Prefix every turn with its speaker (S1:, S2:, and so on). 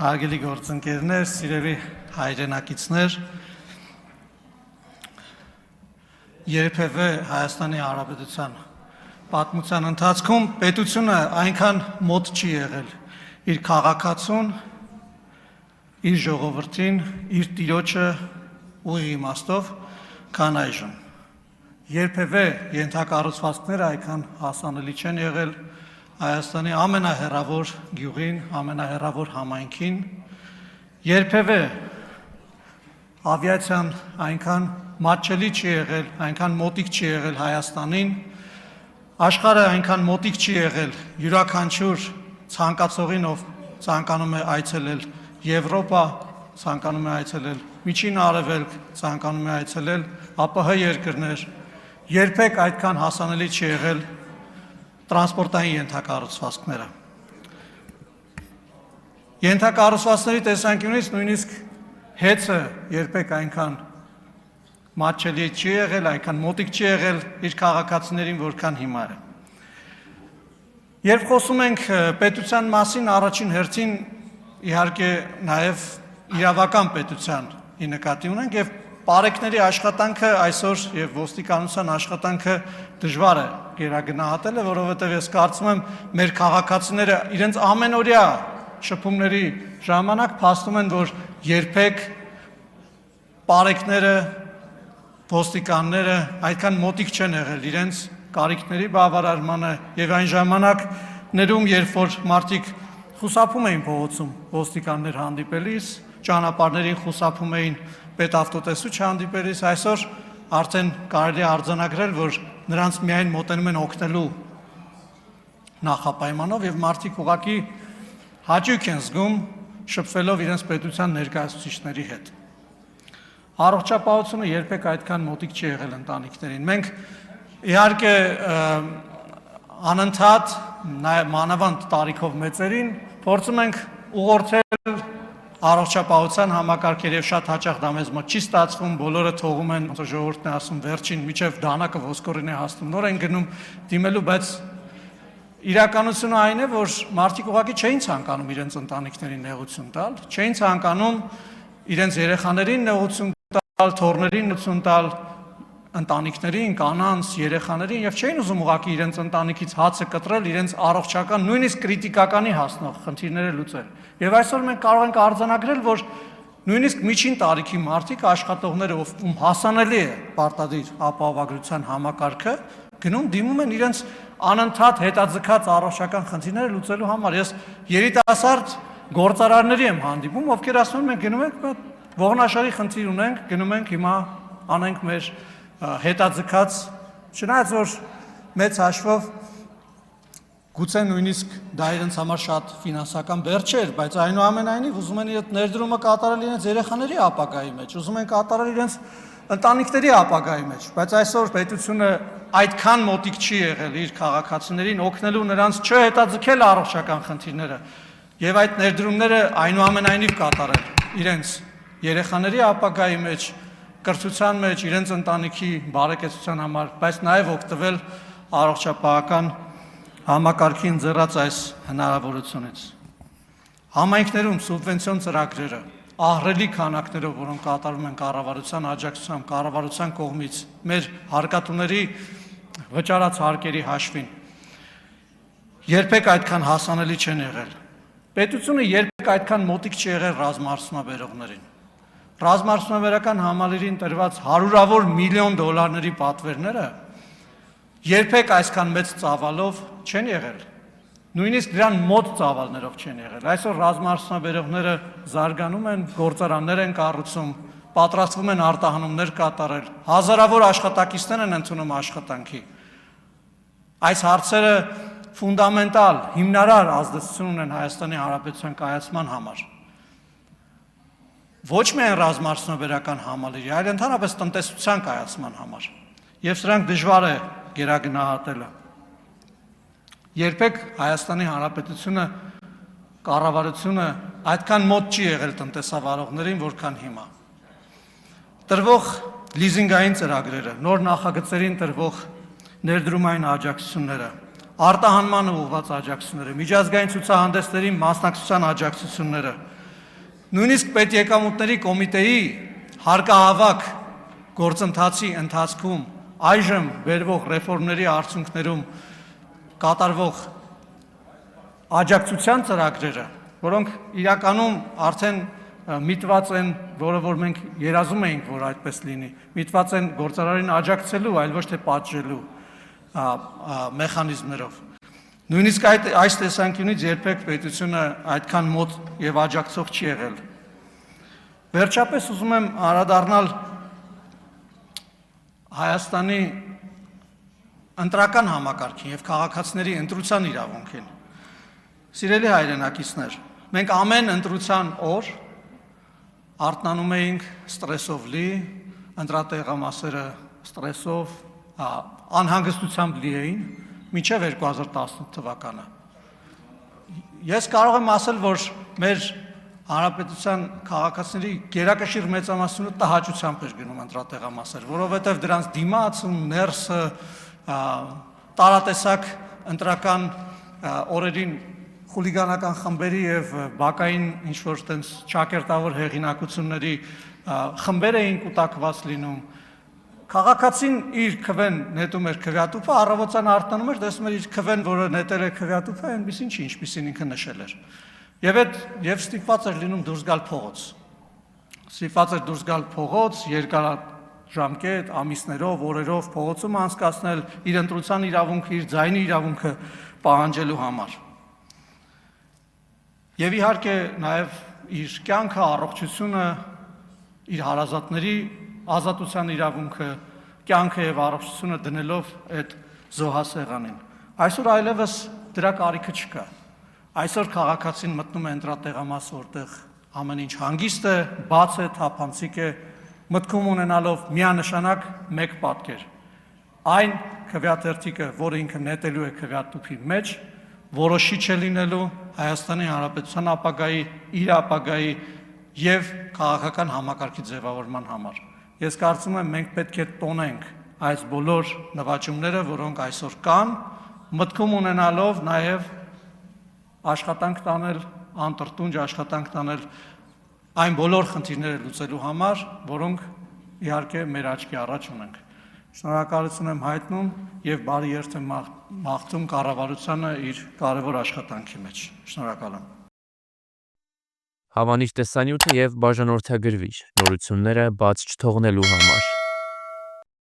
S1: Հարգելի գործընկերներ, սիրելի հայրենակիցներ, երբևէ Հայաստանի Հանրապետության պատմության ընթացքում պետությունը այնքան մոտ չի եղել իր քաղաքացուն, իր ժողովրդին, իր տիրոջը ուղիղ իմաստով, քան այժմ։ Երբևէ ենթակառուցվածքները այնքան հասանելի չեն եղել Հայաստանի ամենահեռավոր գյուղին, ամենահեռավոր համայնքին, երբևէ ավիացիան այնքան մատչելի չի եղել, այնքան մոտիկ չի եղել Հայաստանին, աշխարհը այնքան մոտիկ չի եղել յուրաքանչյուր ցանկացողին, ով ցանկանում է այցելել Եվրոպա, ցանկանում է այցելել Միջին Արևելք, ցանկանում է այցելել ԱՊՀ երկրներ, երբեք այդքան հասանելի չի եղել տրանսպորտային ենթակառուցվածքները։ Ենթակառուցվածքների տեսանկյունից նույնիսկ հեծը երբեք այնքան մատչելի չի եղել, այնքան մոտիկ չի եղել իր քաղաքացիներին, որքան հիմա է։ Երբ խոսում ենք պետության մասին, առաջին հերթին իհարկե նաև իրավական պետության նկատի ունենք եւ Պարեկների աշխատանքը այսօր եւ ոստիկանության աշխատանքը դժվար է գերագնահատել, որովհետեւ ես կարծում եմ մեր քաղաքացիները իրենց ամենօրյա շփումների ժամանակ փաստում են, որ երբեք պարեկները, ոստիկանները այդքան մոտիկ չեն եղել իրենց կարիքների բավարարմանը եւ այն ժամանակներում, երբ որ մարդիկ խուսափում էին փողոցում ոստիկաններ հանդիպելիս, ճանապարհներին խուսափում էին պետավտոտեսու չհանդիպելիս, այսօր արդեն կարելի է արձանագրել, որ նրանց միայն մոտենում են օգնելու նախապայմանով եւ մարդիկ ուղղակի հաճույք են զգում շփվելով իրենց պետության ներկայացուցիչների հետ։ Առողջապահությունը երբեք այդքան մոտիկ չի եղել ընտանիքներին։ Մենք իհարկե անընդհատ մանավանդ տարիքով մեծերին փորձում ենք ուղղորդել առողջապահության համակարգեր եւ շատ հաճախ դա մեզ մոտ չի ստացվում, բոլորը թողում են, ոնց որ ժողովուրդն է ասում, վերջին միջև դանակը ոսկորին է հասնում, նոր են գնում դիմելու, բայց իրականությունը այն է, որ մարդիկ ուղղակի չէին ցանկանում իրենց ընտանիքներին նեղություն տալ, չէին ցանկանում իրենց երեխաներին նեղություն տալ, թոռներին նեղություն տալ, ընտանիքներին, կանանց, երեխաներին եւ չէին ուզում ուղղակի իրենց ընտանիքից հացը կտրել, իրենց առողջական, նույնիսկ քրիտիկականի հասնող խնդիրները լուծել։ Եվ այսօր մենք կարող ենք արձանագրել, որ նույնիսկ միջին տարիքի մարդիկ, աշխատողները, ում հասանելի է պարտադիր ապահովագրության համակարգը, գնում դիմում են իրենց անընդհատ հետաձգած առողջական խնդիրները լուծելու համար։ Ես երիտասարդ գործարարների եմ հանդիպում, ովքեր ասում են, մենք գնում ենք ողնաշարի խնդիր ունենք, գնում ենք հիմա անենք մեր հետաձգած, չնայած որ մեծ հաշվով գուցե նույնիսկ դա իրենց համար շատ ֆինանսական բեռ չէր, բայց այնուամենայնիվ ուզում են իրենց ներդրումը կատարել իրենց երեխաների ապագայի մեջ, ուզում են կատարել իրենց ընտանիքների ապագայի մեջ, բայց այսօր պետությունը այդքան մոտիկ չի եղել իր քաղաքացիներին օգնելու նրանց չհետաձգել առողջական խնդիրները եւ այդ ներդրումները այնուամենայնիվ կատարել իրենց երեխաների ապագայի մեջ, կրթության մեջ, իրենց ընտանիքի բարեկեցության համար, բայց նաև օգտվել առողջապահական համակարգի ընձեռած այս հնարավորությունից։ Համայնքներում սուբվենցիոն ծրագրերը, ահռելի քանակներով, որոնք կատարվում են կառավարության աջակցությամբ, կառավարության կողմից, մեր հարկատուների վճարած հարկերի հաշվին, երբեք այդքան հասանելի չեն եղել։ Պետությունը երբեք այդքան մոտիկ չի եղել ռազմաարդյունաբերողներին։ Ռազմաարդյունաբերական համալիրին տրված հարյուրավոր միլիոն դոլարների պատվերները երբեք այսքան մեծ ծավալով չեն եղել, նույնիսկ դրան մոտ ծավալներով չեն եղել։ Այսօր ռազմաարդյունաբերողները զարգանում են, գործարաններ են կառուցում, պատրաստվում են արտահանումներ կատարել, հազարավոր աշխատակիցներ են ընդունում աշխատանքի։ Այս հարցերը ֆունդամենտալ, հիմնարար ազդեցություն ունեն Հայաստանի Հանրապետության կայացման համար։ Ոչ միայն ռազմաարդյունաբերական համալիրի, այլ ընդհանրապես տնտեսության կայացման համար։ Եվ սրանք դժվար է գերագնահատելը։ Երբեք Հայաստանի Հանրապետությունը, կառավարությունը այդքան մոտ չի եղել տնտեսավարողներին, որքան հիմա։ Տրվող լիզինգային ծրագրերը, նոր նախագծերին տրվող ներդրումային աջակցությունները, արտահանմանը ուղղված աջակցությունները, միջազգային ցուցահանդեսների մասնակցության աջակցությունները, Նույնիսկ պետեկամուտների կոմիտեի հարկահավաք գործընթացի ընթացքում այժմ վերվող ռեֆորմների արդյունքներում կատարվող աջակցության ծրագրերը, որոնք իրականում արդեն միտված են, որը որ մենք երազում էինք, որ այդպես լինի, միտված են գործարարին աջակցելու, այլ ոչ թե պատժելու մեխանիզմներով։ Նույնիսկ այս տեսանկյունից երբեք պետությունը այդքան մոտ եւ աջակցող չի եղել։ Վերջապես ուզում եմ անդրադառնալ Հայաստանի ընտրական համակարգին եւ քաղաքացիների ընտրության իրավունքին։ Սիրելի հայրենակիցներ, մենք ամեն ընտրության օր արթնանում էինք ստրեսով լի, ընտրատեղամասերը ստրեսով, անհանգստությամբ լի էին մինչև 2018 թվականը։ Ես կարող եմ ասել, որ մեր հանրապետության քաղաքացիների գերակշիռ մեծամասնությունը տհաճությամբ էր գնում ընտրատեղամասեր, որովհետև դրանց դիմացում, ներսը, տարատեսակ ընտրական օրերին խուլիգանական խմբերի եւ բակային ինչ-որ տենց ճակերտավոր հեղինակությունների խմբեր էին կուտակված լինում։ Քաղաքացին իր քվեն նետում էր քվեատուփը, առավոտյան արթնանում էր, տեսնում էր իր քվեն, որը նետել է քվեատուփը, այնպեսին չի, ինչպեսին ինքը նշել էր։ Եվ ստիպված էր լինում դուրս գալ փողոց։ Ստիպված էր դուրս գալ փողոց, երկարաժամկետ, ամիսներով, օրերով փողոցում անցկացնել իր ընտրության իրավունքը, իր ձայնի իրավունքը պահանջելու համար։ Եվ իհարկե նաև իր կյանքը, առողջությունը, իր հարազատների ազատության իրավունքը, կյանքը եւ առողջությունը դնելով այդ զոհասեղանին։ Այսօր այլևս դրա կարիքը չկա։ Այսօր քաղաքացին մտնում է ընտրատեղամաս, որտեղ ամեն ինչ հանգիստ է, բաց է, թափանցիկ է, մտքում ունենալով միանշանակ մեկ պատկեր։ Այն քվեաթերթիկը, որը ինքը նետելու է քվեատուփի մեջ, որոշիչ է լինելու Հայաստանի Հանրապետության ապագայի, իր ապագայի եւ քաղաքական համակարգի ձևավորման համար։ Ես կարծում եմ, մենք պետք է տոնենք այս բոլոր նվաճումները, որոնք այսօր կան, մտքում ունենալով նաև աշխատանք տանել, անտրտունջ աշխատանք տանել այն բոլոր խնդիրները լուծելու համար, որոնք իհարկե մեր աչքի առաջ ունենք։ Շնորհակալություն եմ հայտնում եւ բարի երթ եմ մաղթում կառավարությանը իր կարևոր աշխատանքի մեջ։ Շնորհակալ եմ։
S2: Հավանիչ տեսանյութը եւ բաժանորդագրվիչ նորությունները բաց չթողնելու համար։